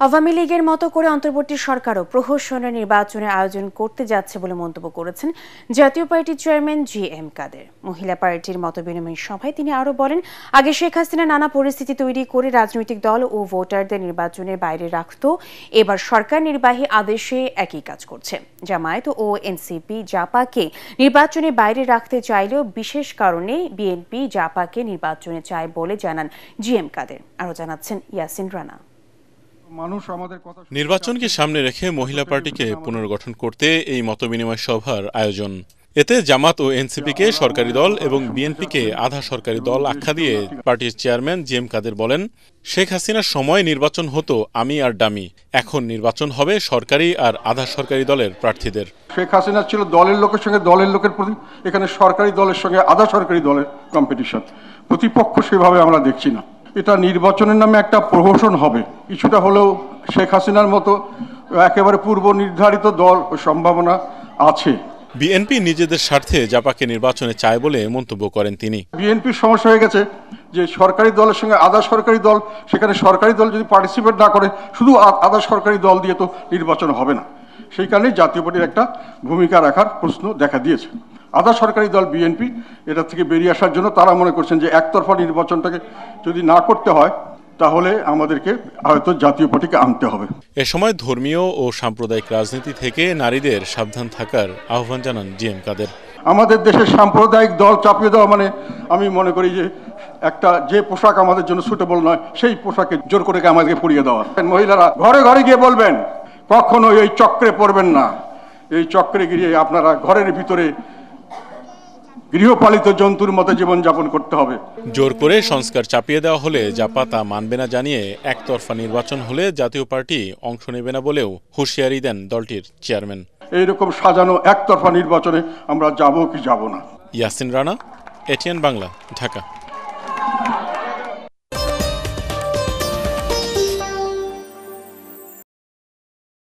আওয়ামী লীগের মতো করে অন্তর্বর্তী সরকারও প্রহসনের নির্বাচনের আয়োজন করতে যাচ্ছে বলে মন্তব্য করেছেন জাতীয় পার্টির চেয়ারম্যান জি.এম. কাদের। মহিলা পার্টির মতবিনিময় সভায় তিনি আরও বলেন, আগে শেখ হাসিনা নানা পরিস্থিতি তৈরি করে রাজনৈতিক দল ও ভোটারদের নির্বাচনের বাইরে রাখত। এবার সরকার নির্বাহী আদেশে একই কাজ করছে। জামায়াত ও এনসিপি জাপাকে নির্বাচনের বাইরে রাখতে চাইলেও বিশেষ কারণে বিএনপি জাপাকে নির্বাচনে চায় বলে জানান জি.এম. কাদের। আরও জানাচ্ছেন ইয়াসিন রানা। নির্বাচনকে সামনে রেখে মহিলা পার্টিকে পুনর্গঠন করতে এই মতবিনিময় সভার আয়োজন। এতে জামাত ও এনসিপিকে সরকারি দল এবং বিএনপিকে আধা সরকারি দল আখ্যা দিয়ে পার্টির চেয়ারম্যান জি.এম. কাদের বলেন, শেখ হাসিনার সময় নির্বাচন হতো আমি আর ডামি, এখন নির্বাচন হবে সরকারি আর আধা সরকারি দলের প্রার্থীদের। শেখ হাসিনা ছিল দলের লোকের সঙ্গে দলের লোকের প্রতি, এখানে সরকারি দলের সঙ্গে আধা সরকারি দলের কম্পিটিশন। প্রতিপক্ষ সেভাবে আমরা দেখছি না। এটা নির্বাচনের নামে একটা প্রহসন হবে। কিছুটা হলেও শেখ হাসিনার মতো একেবারে পূর্ব নির্ধারিত দল সম্ভাবনা আছে। বিএনপি নিজেদের স্বার্থে জাপাকে নির্বাচনে চায় বলে মন্তব্য করেন তিনি। বিএনপির সমস্যা হয়ে গেছে যে সরকারি দলের সঙ্গে আধা সরকারি দল, সেখানে সরকারি দল যদি পার্টিসিপেট না করে শুধু আধা সরকারি দল দিয়ে তো নির্বাচন হবে না। সেই কারণে জাতীয় পার্টির একটা ভূমিকা রাখার প্রশ্ন দেখা দিয়েছে। আধা সরকারি দল বিএনপি এটা থেকে বেরিয়ে আসার জন্য তারা মনে করছেন যে একতরফা নির্বাচনটাকে যদি না করতে হয় তাহলে আমাদেরকে হয়তো জাতীয় পার্টিকে আনতে হবে। এ সময় ধর্মীয় ও সাম্প্রদায়িক রাজনীতি থেকে নারীদের সাবধান থাকার আহ্বান জানান জি.এম. কাদের। আমাদের দেশের সাম্প্রদায়িক দল চাপিয়ে দেওয়া মানে আমি মনে করি যে একটা যে পোশাক আমাদের জন্য সুটেবল নয় সেই পোশাকে জোর করে আমাদেরকে পরিয়ে দেওয়া। মহিলারা ঘরে ঘরে গিয়ে বলবেন কখনো এই চক্রে পড়বেন না। এই চক্রে গিয়ে আপনারা ঘরের ভিতরে গৃহপালিত জন্তুর মতো জীবনযাপন করতে হবে। জোর করে সংস্কার চাপিয়ে দেওয়া হলে জাপা তা মানবে না জানিয়ে একতরফা নির্বাচন হলে জাতীয় পার্টি অংশ নেবে না বলেও হুঁশিয়ারি দেন দলটির চেয়ারম্যান। এইরকম সাজানো একতরফা নির্বাচনে আমরা যাব কি যাব না। ইয়াসিন রানা, এটিএন বাংলা, ঢাকা।